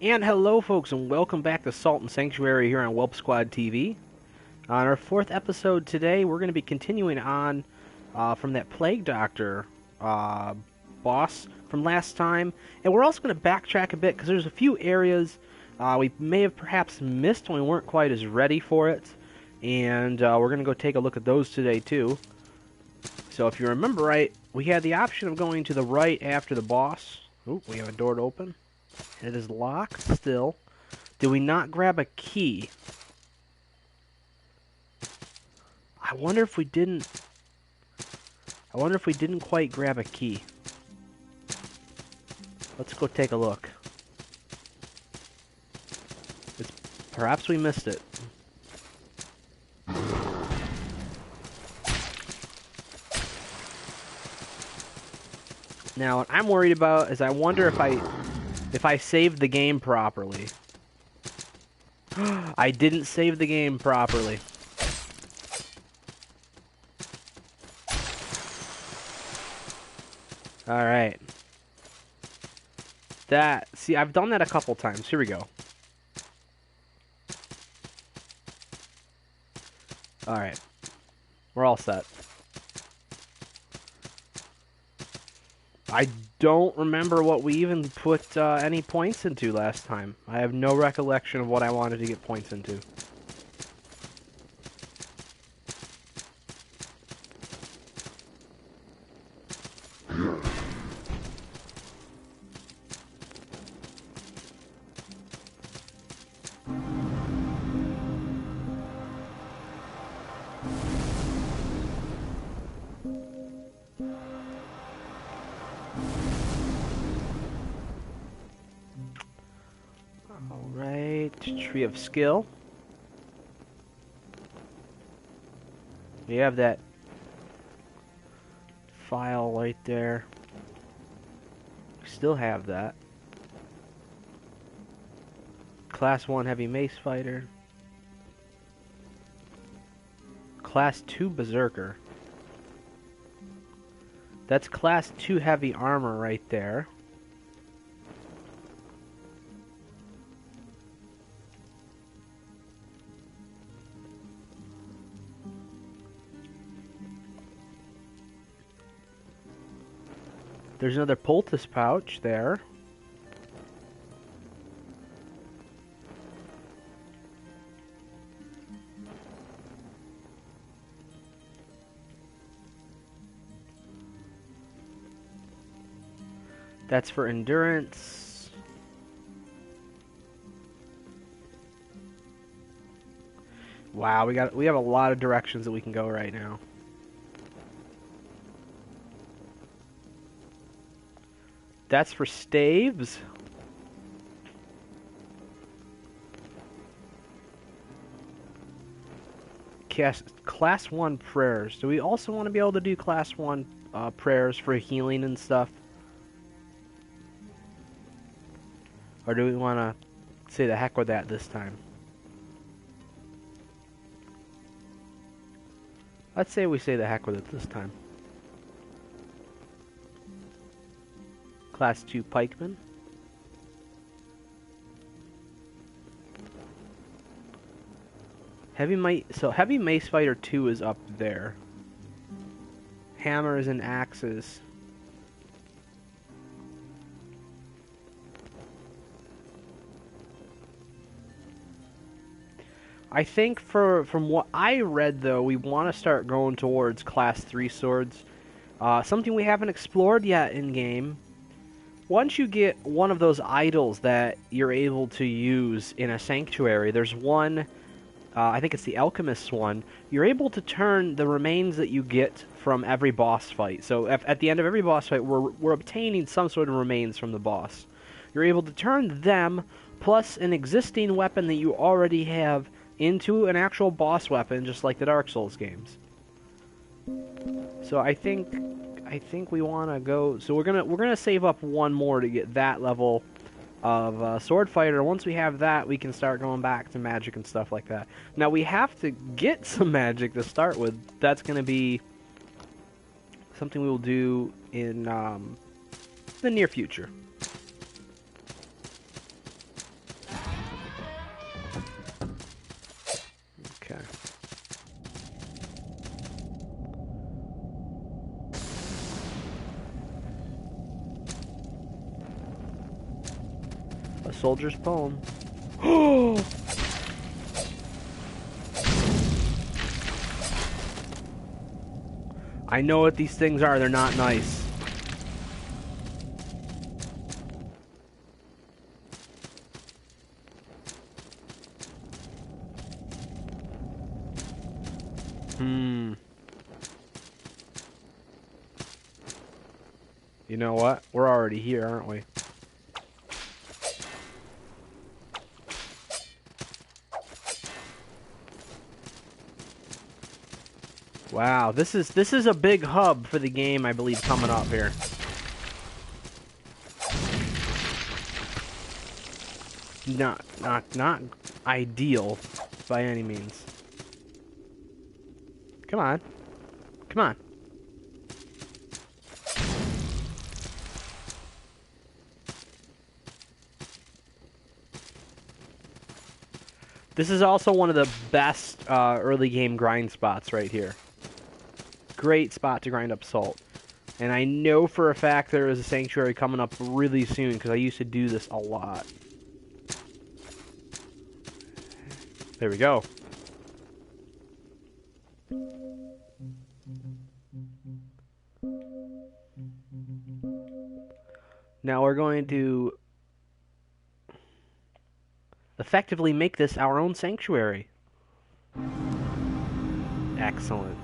And hello, folks, and welcome back to Salt and Sanctuary here on Whelp Squad TV. On our fourth episode today, we're going to be continuing on from that Plague Doctor boss from last time, and we're also going to backtrack a bit because there's a few areas we may have perhaps missed when we weren't quite as ready for it, and we're going to go take a look at those today too. So if you remember right, we had the option of going to the right after the boss. Ooh, we have a door to open. It is locked still. Did we not grab a key? I wonder if we didn't quite grab a key. Let's go take a look. Perhaps we missed it. Now, what I'm worried about is I wonder if I saved the game properly. I didn't save the game properly. Alright. See, I've done that a couple times. Here we go. Alright. We're all set. I don't remember what we even put any points into last time. I have no recollection of what I wanted to get points into. Alright, Tree of Skill. We have that file right there. We still have that. Class 1 Heavy Mace Fighter. Class 2 Berserker. That's Class 2 Heavy Armor right there. There's another poultice pouch there. That's for endurance. Wow, we have a lot of directions that we can go right now. That's for staves. Class 1 prayers. Do we also want to be able to do Class 1 prayers for healing and stuff? Or do we want to say the heck with that this time? Let's say we say the heck with it this time. Class 2 pikeman. Heavy Mace Fighter 2 is up there. Hammers and axes. I think from what I read though, we want to start going towards Class 3 swords. Something we haven't explored yet in game. Once you get one of those idols that you're able to use in a sanctuary, there's one, I think it's the alchemist's one, you're able to turn the remains that you get from every boss fight. So at the end of every boss fight, we're obtaining some sort of remains from the boss. You're able to turn them, plus an existing weapon that you already have, into an actual boss weapon, just like the Dark Souls games. So I think we want to go. So we're gonna save up one more to get that level of sword fighter. Once we have that, we can start going back to magic and stuff like that. Now we have to get some magic to start with. That's gonna be something we will do in the near future. A soldier's poem. Oh! I know what these things are. They're not nice. You know what? We're already here, aren't we? Wow, this is a big hub for the game, I believe, coming up here. Not ideal by any means. Come on. Come on. This is also one of the best early game grind spots right here. Great spot to grind up salt. And I know for a fact there is a sanctuary coming up really soon because I used to do this a lot. There we go. Now we're going to effectively make this our own sanctuary. Excellent.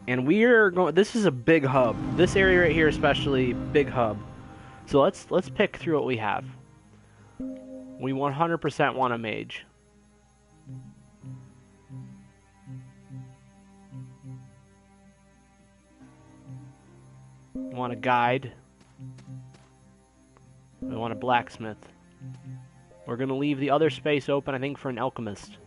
And we're going. This is a big hub. This area right here, especially, big hub. So let's pick through what we have. We 100% want a mage. We want a guide. We want a blacksmith. We're gonna leave the other space open, I think, for an alchemist.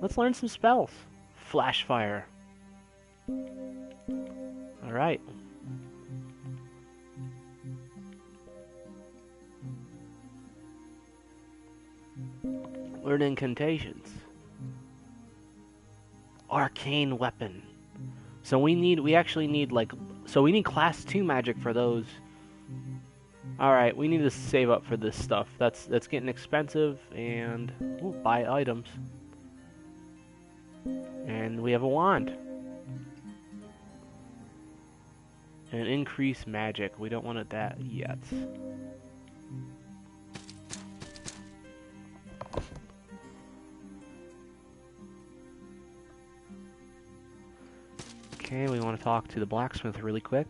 Let's learn some spells. Flash fire. Alright. Learn incantations. Arcane weapon. So we actually need we need class 2 magic for those. Alright, we need to save up for this stuff. That's getting expensive, and buy items. And we have a wand. And increase magic. We don't want that yet. Okay, we want to talk to the blacksmith really quick.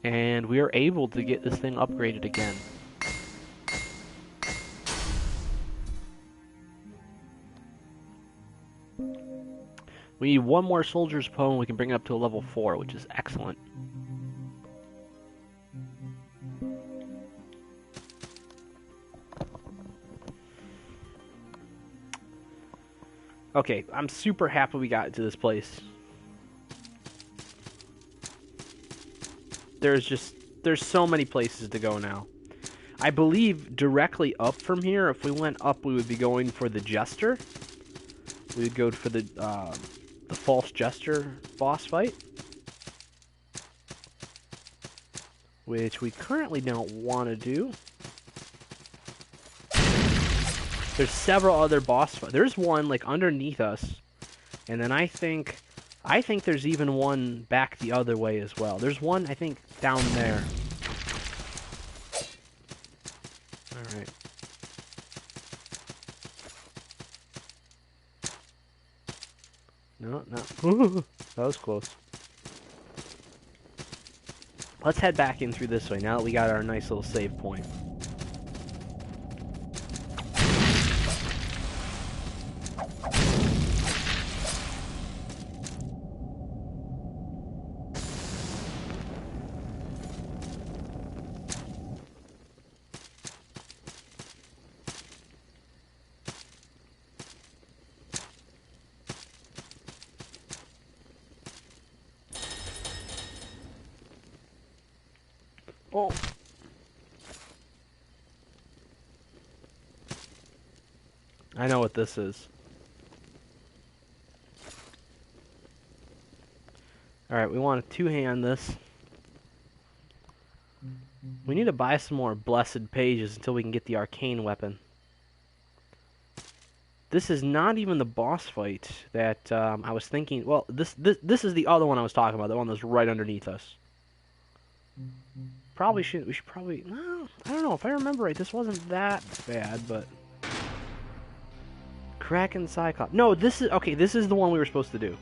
And we are able to get this thing upgraded again. We need one more soldier's poem. We can bring it up to a level 4, which is excellent. Okay, I'm super happy we got to this place. There's so many places to go now. I believe directly up from here, if we went up, we would be going for the Jester. We would go for the false Jester boss fight, which we currently don't want to do. There's several other boss fights. There's one like underneath us, and then I think there's even one back the other way as well. There's one, I think, down there. Alright. No. That was close. Let's head back in through this way now that we got our nice little save point. Oh, I know what this is. Alright, we want to two-hand this. We need to buy some more blessed pages until we can get the arcane weapon. This is not even the boss fight that I was thinking. Well, this is the other one I was talking about, the one that's right underneath us. We should probably, no, I don't know, if I remember right, this wasn't that bad, but... Kraken Cyclops. No, this is the one we were supposed to do.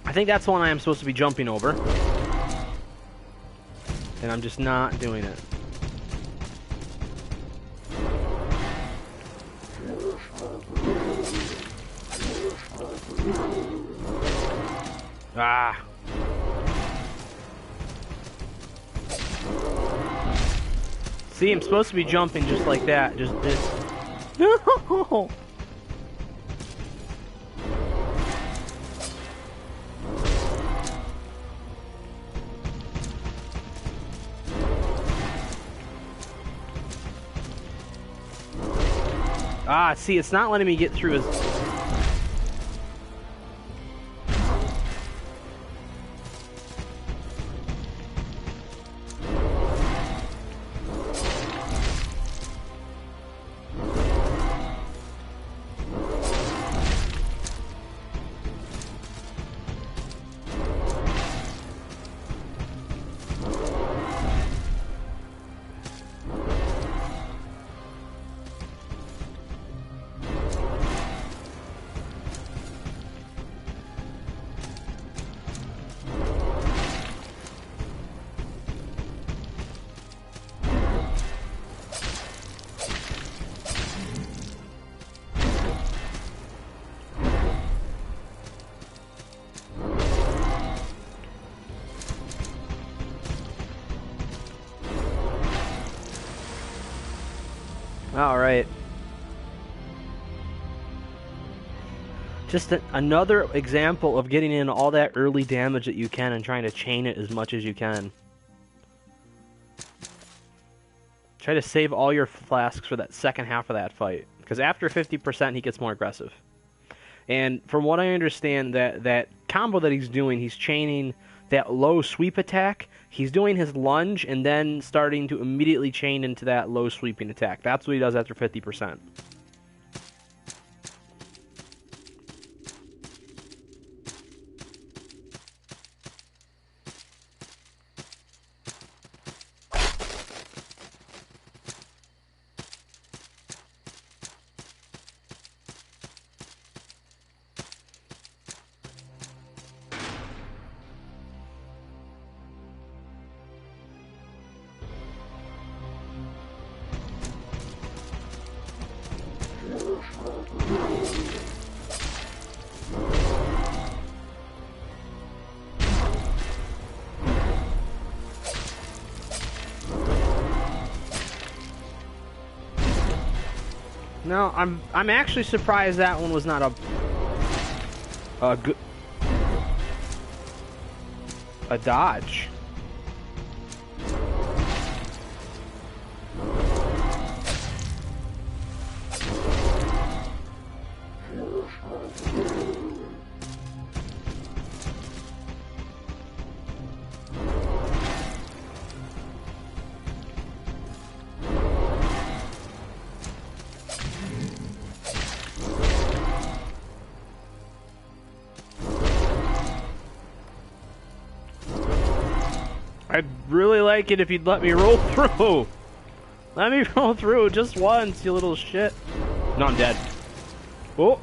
I think that's the one I am supposed to be jumping over. And I'm just not doing it. Ah. See, I'm supposed to be jumping just like that. Just this. No! Ah, see, it's not letting me get through his... Alright. Just another example of getting in all that early damage that you can and trying to chain it as much as you can. Try to save all your flasks for that second half of that fight. Because after 50%, he gets more aggressive. And from what I understand, that combo that he's doing, he's chaining that low sweep attack. He's doing his lunge and then starting to immediately chain into that low sweeping attack. That's what he does after 50%. No, I'm actually surprised that one was not a good dodge. I'd really like it if you'd let me roll through. Let me roll through just once, you little shit. No, I'm dead. Oh.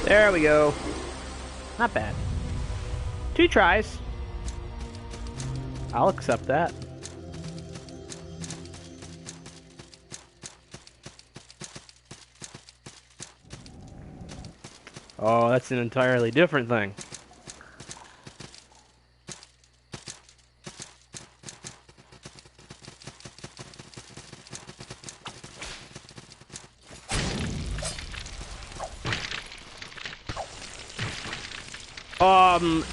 There we go. Not bad. 2 tries. I'll accept that. Oh, that's an entirely different thing.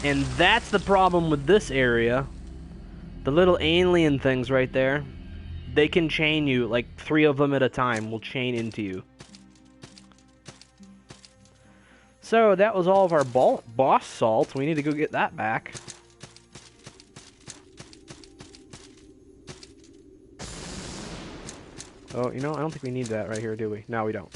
And that's the problem with this area. The little alien things right there, they can chain you, like 3 of them at a time will chain into you. So that was all of our boss salt. We need to go get that back. Oh, you know, I don't think we need that right here, do we? No, we don't.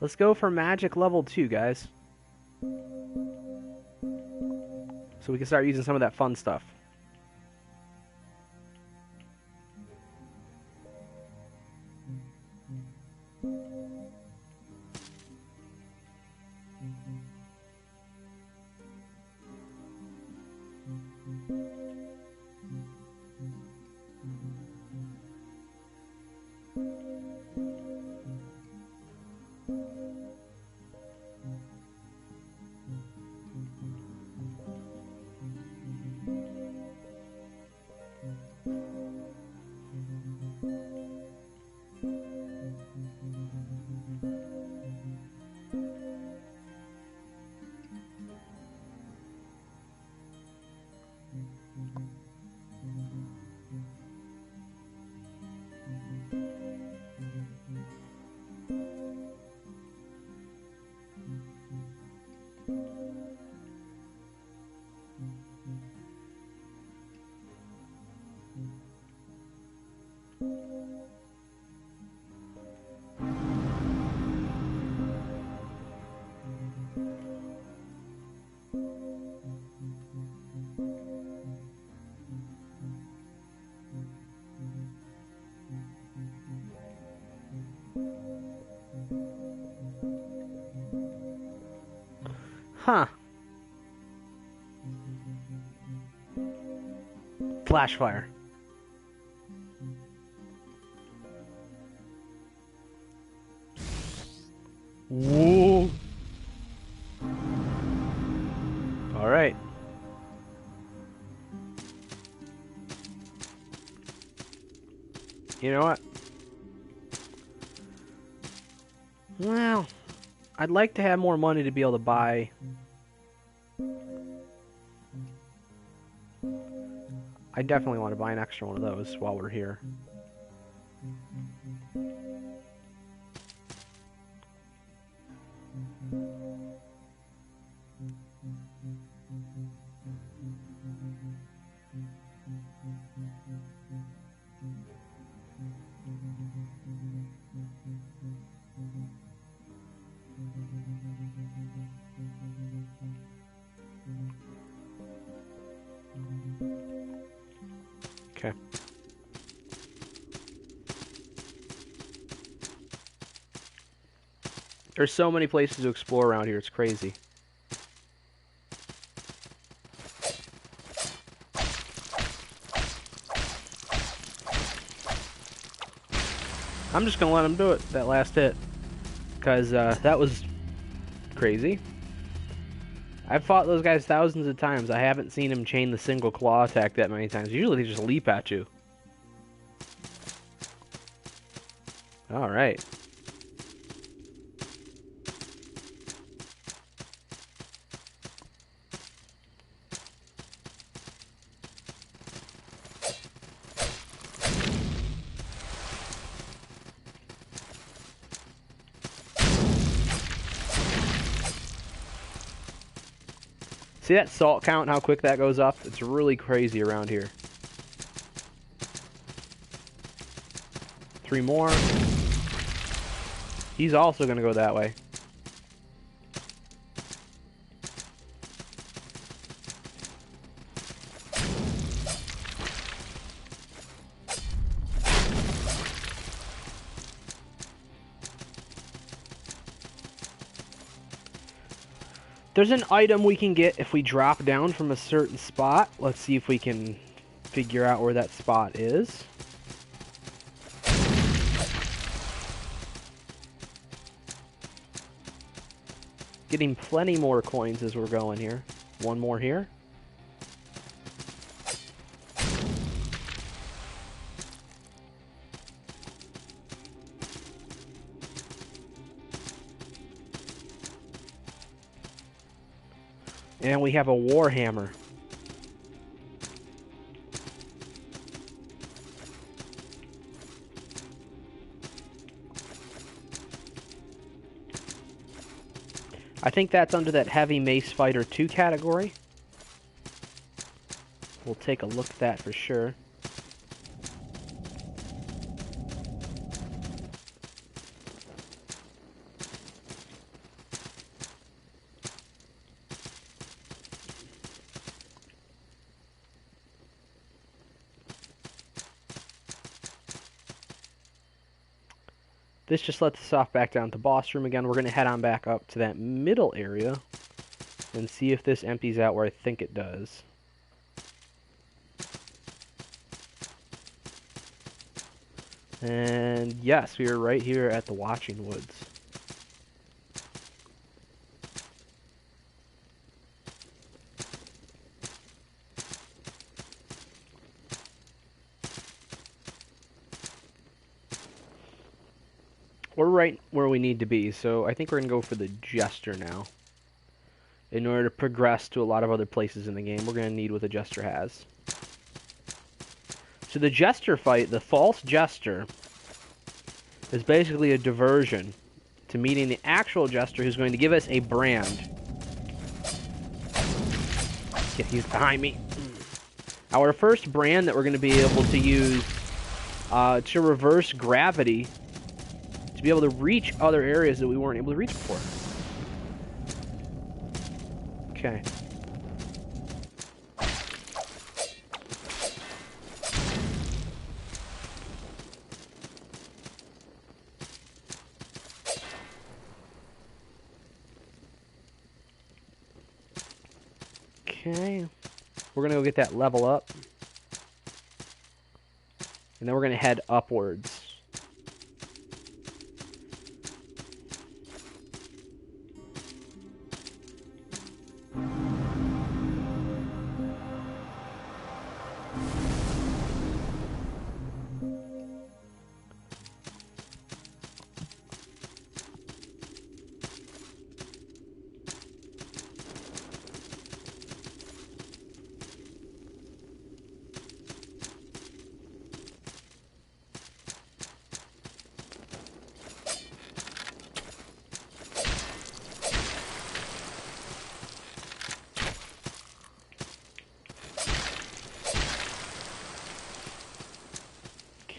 Let's go for magic level 2, guys. So we can start using some of that fun stuff. Huh. Flash fire. Whoa. All right. You know what? Well, I'd like to have more money to be able to buy. I definitely want to buy an extra one of those while we're here. Okay. There's so many places to explore around here, it's crazy. I'm just gonna let him do it, that last hit. Because that was crazy. I've fought those guys thousands of times. I haven't seen him chain the single claw attack that many times. Usually they just leap at you. Alright. See that salt count, how quick that goes up? It's really crazy around here. 3 more. He's also going to go that way. There's an item we can get if we drop down from a certain spot. Let's see if we can figure out where that spot is. Getting plenty more coins as we're going here. 1 more here. And we have a Warhammer. I think that's under that Heavy Mace Fighter 2 category. We'll take a look at that for sure. This just lets us off back down to boss room again. We're going to head on back up to that middle area and see if this empties out where I think it does. And yes, we are right here at the Watching Woods. We're right where we need to be, so I think we're going to go for the Jester now. In order to progress to a lot of other places in the game, we're going to need what the Jester has. So the Jester fight, the false Jester, is basically a diversion to meeting the actual Jester who's going to give us a brand. Yeah, he's behind me. Our first brand that we're going to be able to use to reverse gravity, to be able to reach other areas that we weren't able to reach before. Okay. Okay. We're gonna go get that level up. And then we're gonna head upwards.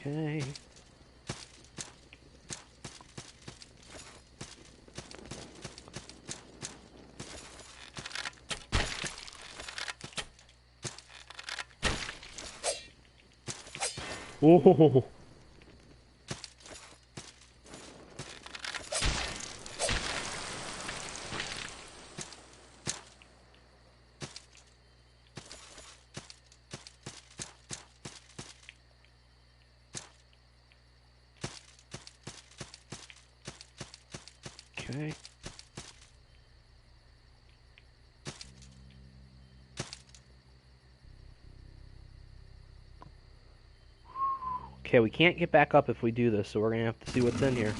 Okay. Oh. Okay. Okay, we can't get back up if we do this, so we're gonna have to see what's in here.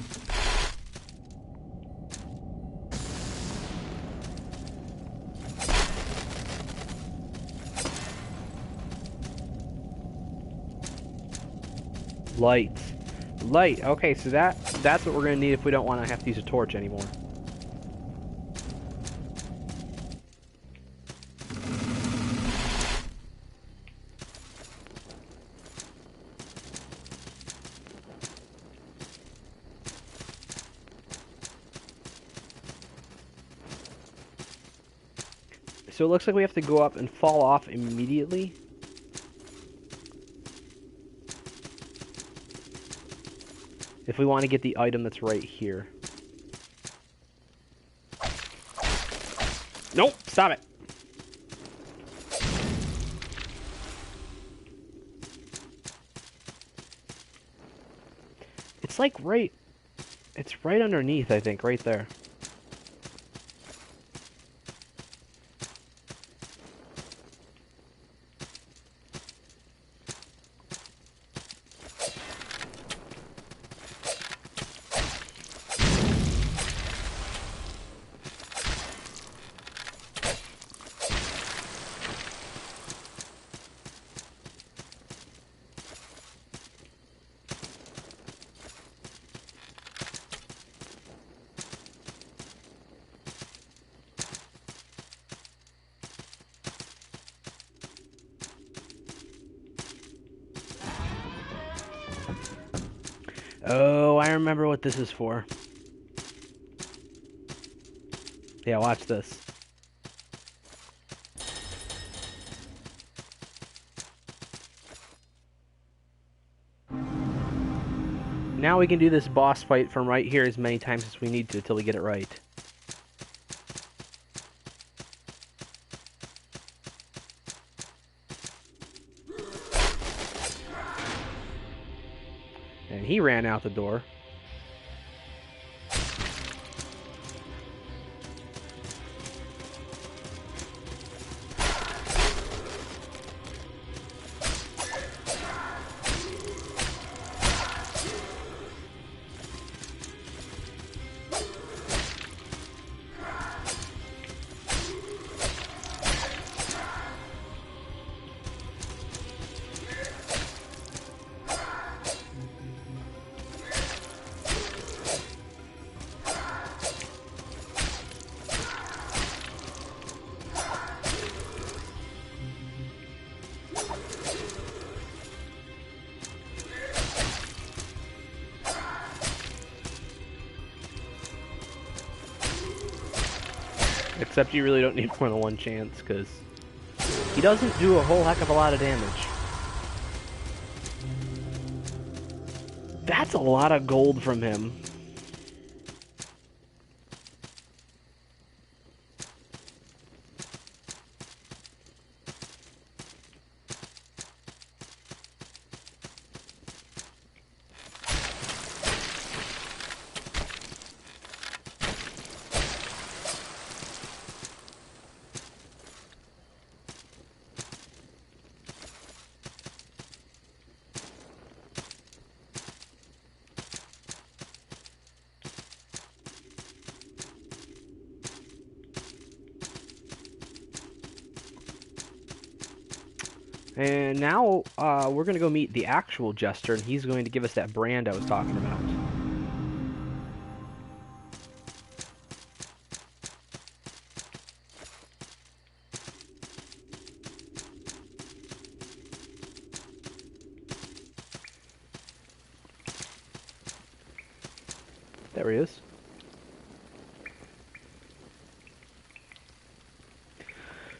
Light. Light. Okay, so that's what we're gonna need if we don't want to have to use a torch anymore. So it looks like we have to go up and fall off immediately. If we want to get the item that's right here. Nope, stop it. It's like it's right underneath, I think, right there. Oh, I remember what this is for. Yeah, watch this. Now we can do this boss fight from right here as many times as we need to until we get it right. And he ran out the door. Except you really don't need more than one chance, because he doesn't do a whole heck of a lot of damage. That's a lot of gold from him. And now we're going to go meet the actual Jester, and he's going to give us that brand I was talking about. There he is.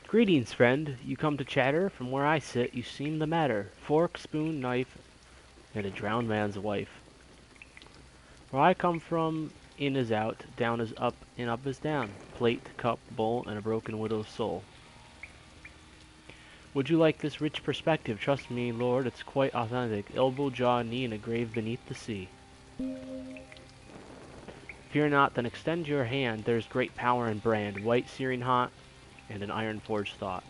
Greetings, friend. You come to chatter? From where I sit, you seem the matter. Fork, spoon, knife, and a drowned man's wife. Where I come from, in is out, down is up, and up is down. Plate, cup, bowl, and a broken widow's soul. Would you like this rich perspective? Trust me, Lord, it's quite authentic. Elbow, jaw, knee, and a grave beneath the sea. Fear not, then extend your hand. There's great power in brand, white searing hot, and an iron-forged thought.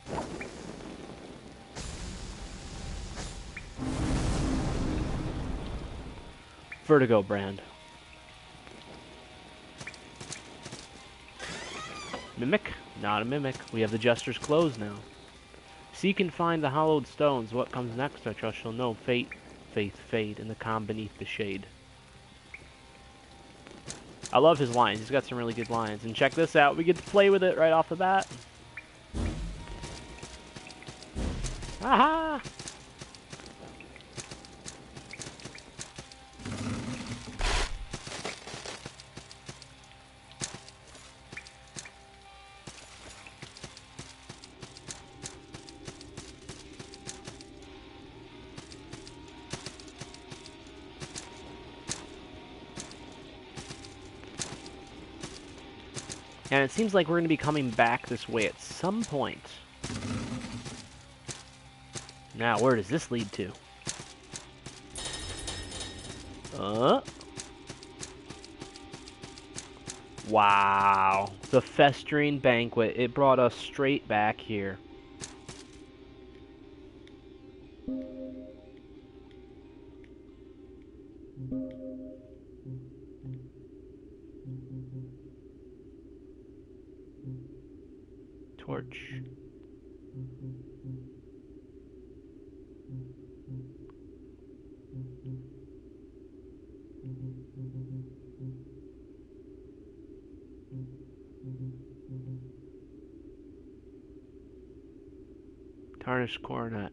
Vertigo brand. Mimic? Not a mimic. We have the Jester's clothes now. Seek and find the hollowed stones. What comes next, I trust you'll know. Fate, faith, fade, in the calm beneath the shade. I love his lines. He's got some really good lines. And check this out. We get to play with it right off the bat. Aha! And it seems like we're going to be coming back this way at some point. Now, where does this lead to? Wow. The festering banquet. It brought us straight back here. Torch. Tarnished coronet.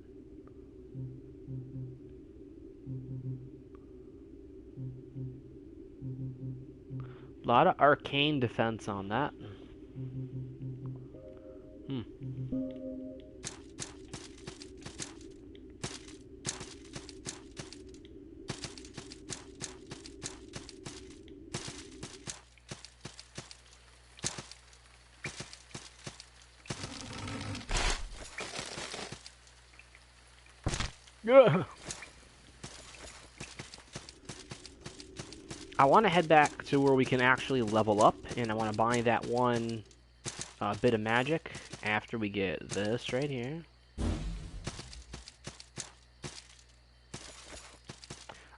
A lot of arcane defense on that. Ugh. I want to head back to where we can actually level up, and I want to buy that one bit of magic after we get this right here.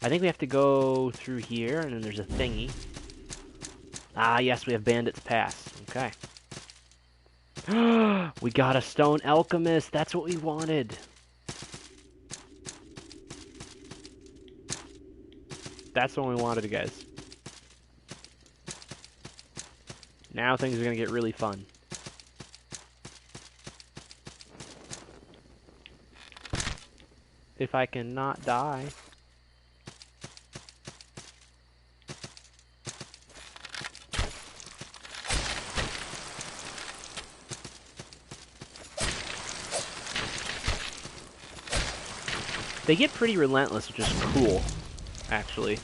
I think we have to go through here, and then there's a thingy. Ah, yes, we have Bandit's Pass. Okay. We got a Stone Alchemist. That's what we wanted. That's what we wanted, guys. Now things are going to get really fun. If I can not die. They get pretty relentless, which is cool, actually.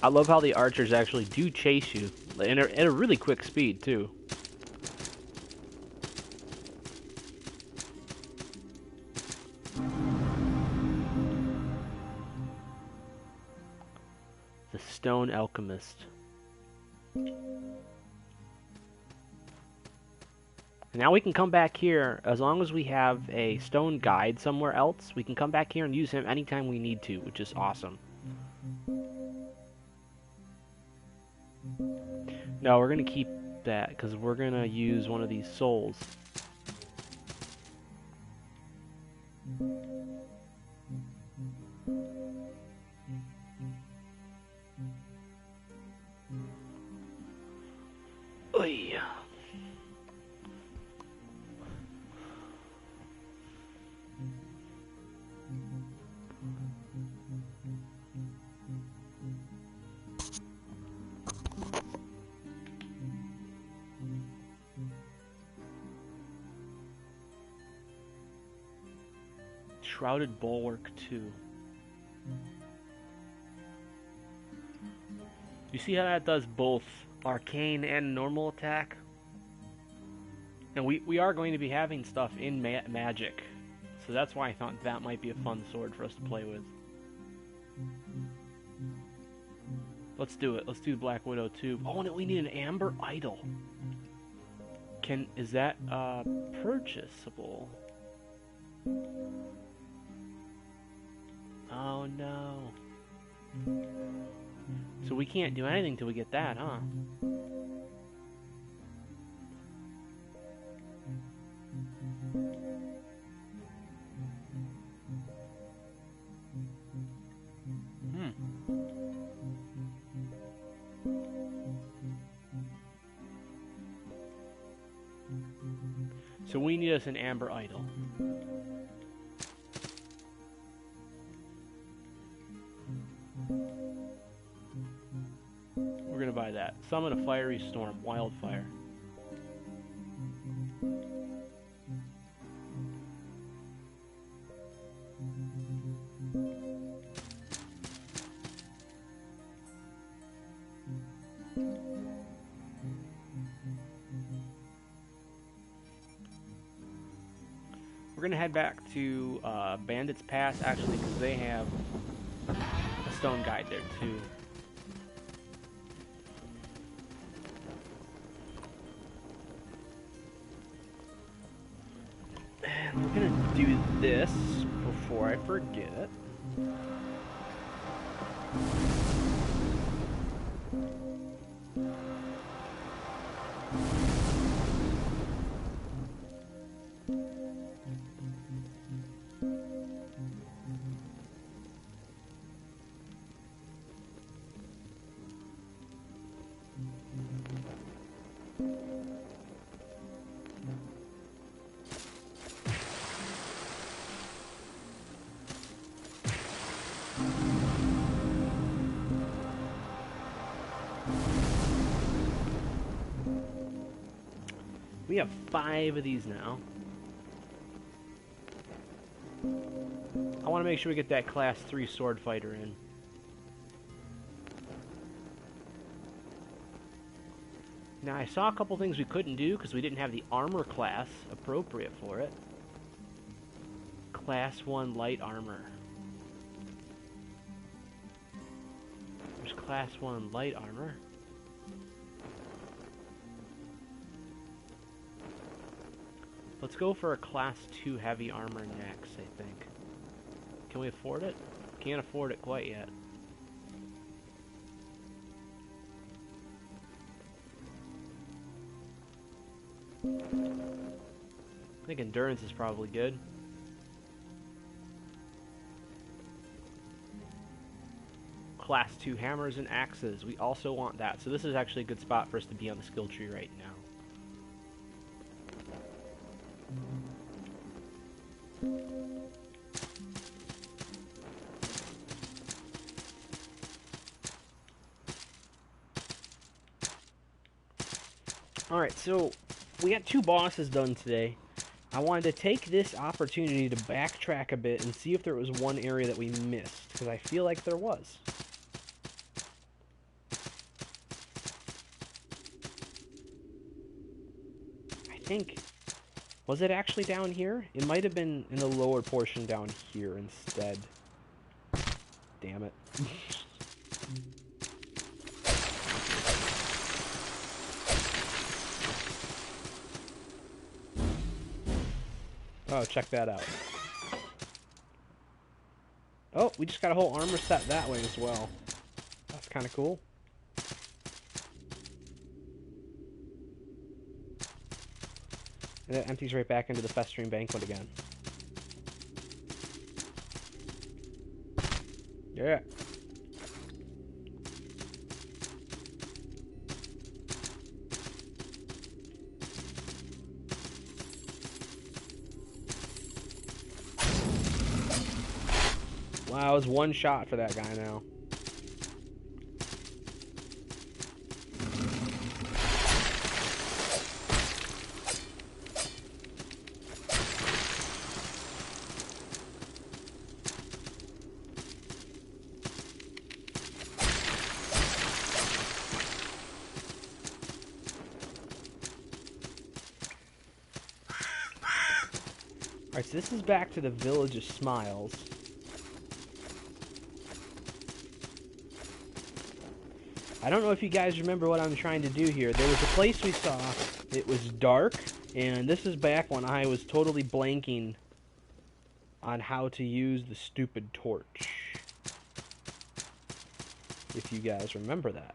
I love how the archers actually do chase you, and at a really quick speed, too. The Stone Alchemist. Now we can come back here, as long as we have a stone guide somewhere else, we can come back here and use him anytime we need to, which is awesome. No, we're going to keep that, because we're going to use one of these souls. Oy. Shrouded Bulwark 2. You see how that does both arcane and normal attack? And we are going to be having stuff in magic. So that's why I thought that might be a fun sword for us to play with. Let's do it. Let's do Black Widow 2. Oh, no, we need an Amber Idol. Is that purchasable? Oh no. So we can't do anything till we get that, huh? So we need us an Amber Idol. We're gonna buy that. Summon a Fiery Storm, Wildfire. We're gonna head back to Bandit's Pass, actually, because they have a stone guide there too. And we're gonna do this before I forget. We have 5 of these now. I want to make sure we get that class 3 sword fighter in. Now I saw a couple things we couldn't do because we didn't have the armor class appropriate for it. Class 1 light armor. There's class 1 light armor. Let's go for a class 2 heavy armor next, I think. Can we afford it? Can't afford it quite yet. I think endurance is probably good. Class 2 hammers and axes. We also want that. So this is actually a good spot for us to be on the skill tree right now. Alright, so we got 2 bosses done today. I wanted to take this opportunity to backtrack a bit and see if there was one area that we missed, because I feel like there was. I think... Was it actually down here? It might have been in the lower portion down here instead. Damn it. Oh, check that out. Oh, we just got a whole armor set that way as well. That's kind of cool. And it empties right back into the Festering Banquet again. Yeah. Wow, it was one shot for that guy now. Alright, so this is back to the Village of Smiles. I don't know if you guys remember what I'm trying to do here. There was a place we saw, it was dark, and this is back when I was totally blanking on how to use the stupid torch. If you guys remember that.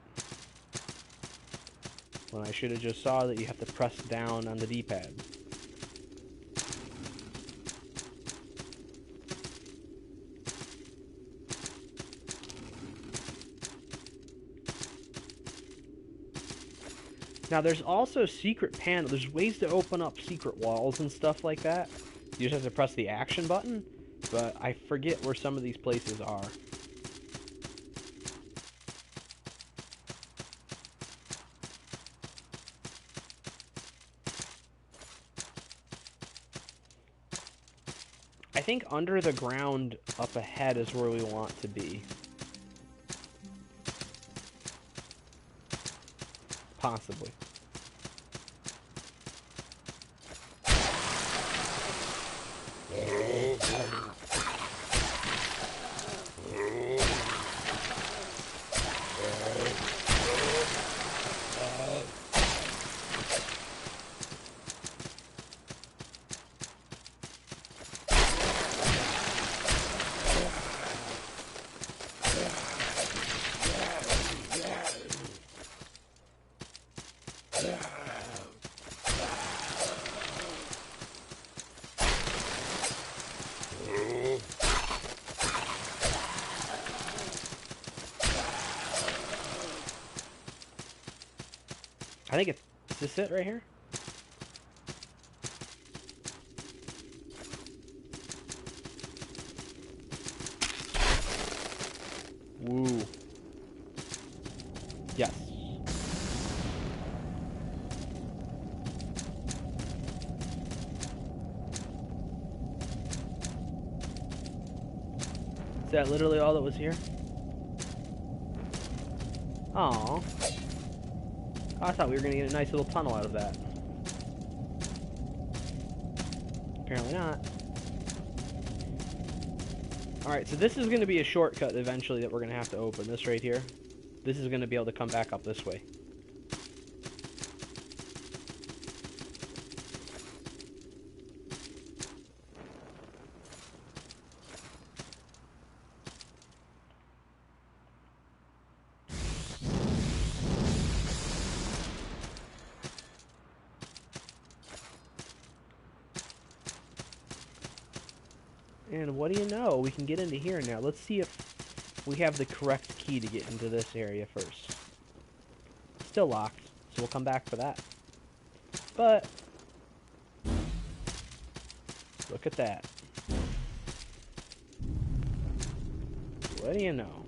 When I should have just saw that you have to press down on the D-pad. Now there's also secret panel. There's ways to open up secret walls and stuff like that. You just have to press the action button, but I forget where some of these places are. I think under the ground up ahead is where we want to be. Possibly. I think it's... Is this it right here? Woo. Yes. Is that literally all that was here? Aww. I thought we were going to get a nice little tunnel out of that. Apparently not. Alright, so this is going to be a shortcut eventually that we're going to have to open. This right here. This is going to be able to come back up this way. And what do you know? We can get into here now. Let's see if we have the correct key to get into this area first. Still locked, so we'll come back for that. But look at that. What do you know?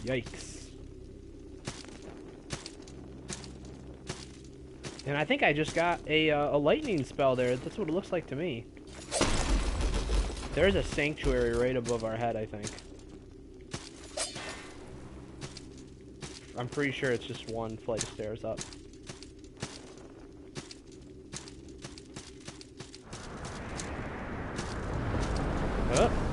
Yikes. And I think I just got a lightning spell there. That's what it looks like to me. There's a sanctuary right above our head, I think. I'm pretty sure it's just one flight of stairs up. Oh.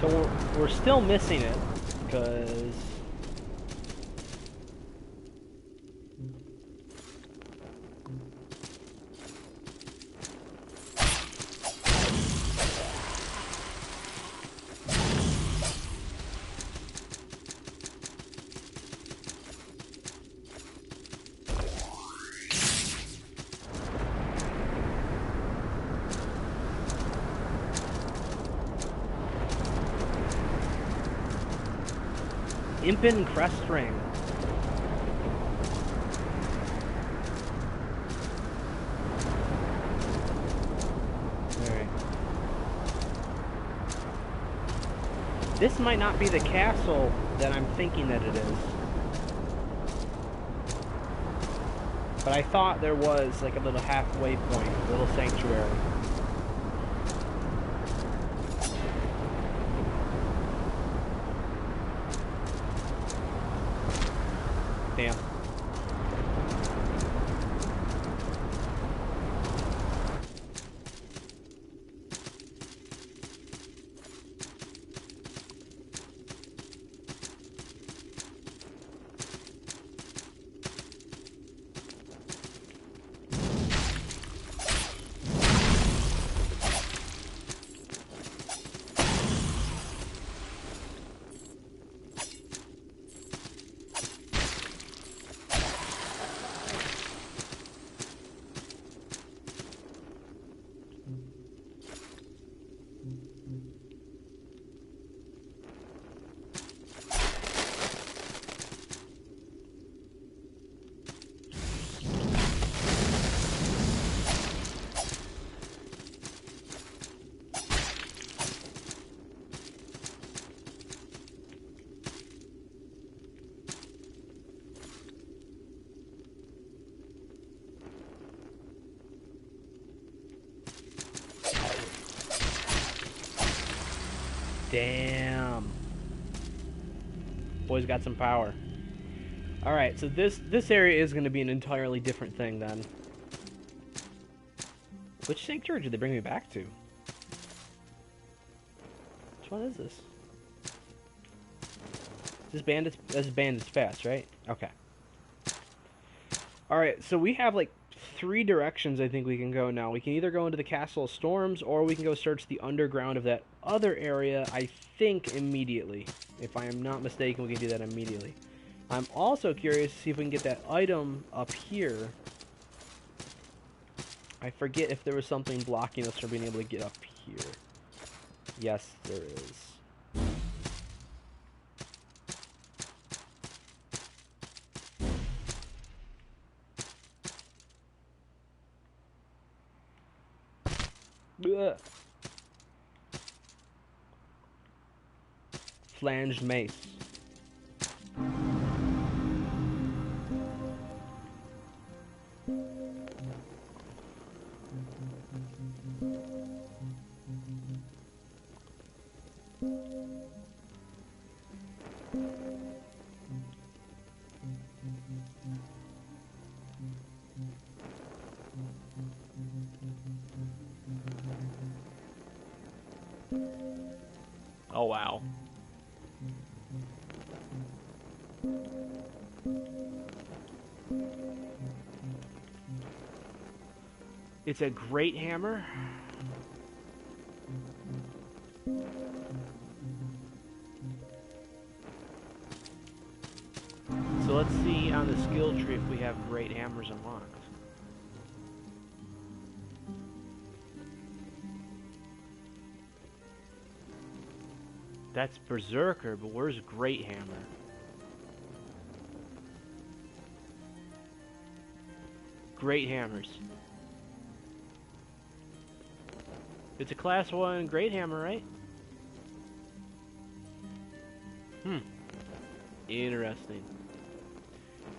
So we're still missing it, because Impen Crest Ring. Alright. This might not be the castle that I'm thinking that it is. But I thought there was like a little halfway point, a little sanctuary. Damn. Damn. Boy's got some power. Alright, so this area is going to be an entirely different thing then. Which sanctuary did they bring me back to? Which one is this? This bandit's fast, right? Okay. Alright, so we have like 3 directions I think we can go now. We can either go into the Castle of Storms, or we can go search the underground of that other area, I think, immediately. If I am not mistaken, we can do that immediately. I'm also curious to see if we can get that item up here. I forget if there was something blocking us from being able to get up here. Yes, there is. Ugh. Flanged mace. Oh, wow. It's a great hammer. So let's see on the skill tree if we have great hammers unlocked. That's Berserker, but where's Great Hammer? Great Hammers. It's a class 1 Great Hammer, right? Interesting.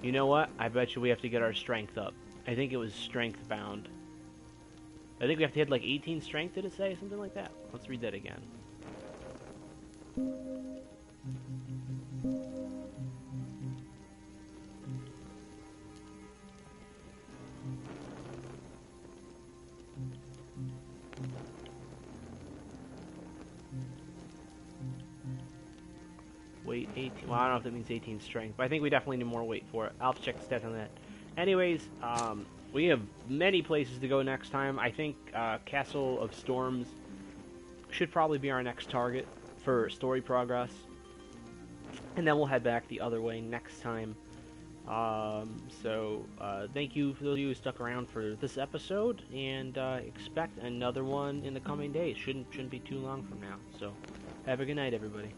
You know what? I bet you we have to get our strength up. I think it was strength bound. I think we have to hit like 18 strength, did it say? Something like that. Let's read that again. Weight 18. Well, I don't know if that means 18 strength, but I think we definitely need more weight for it. I'll have to check the stats on that. Anyways, we have many places to go next time. I think Castle of Storms should probably be our next target for story progress. And then we'll head back the other way next time. Thank you for those of you who stuck around for this episode, and expect another one in the coming days. Shouldn't be too long from now. So, have a good night, everybody.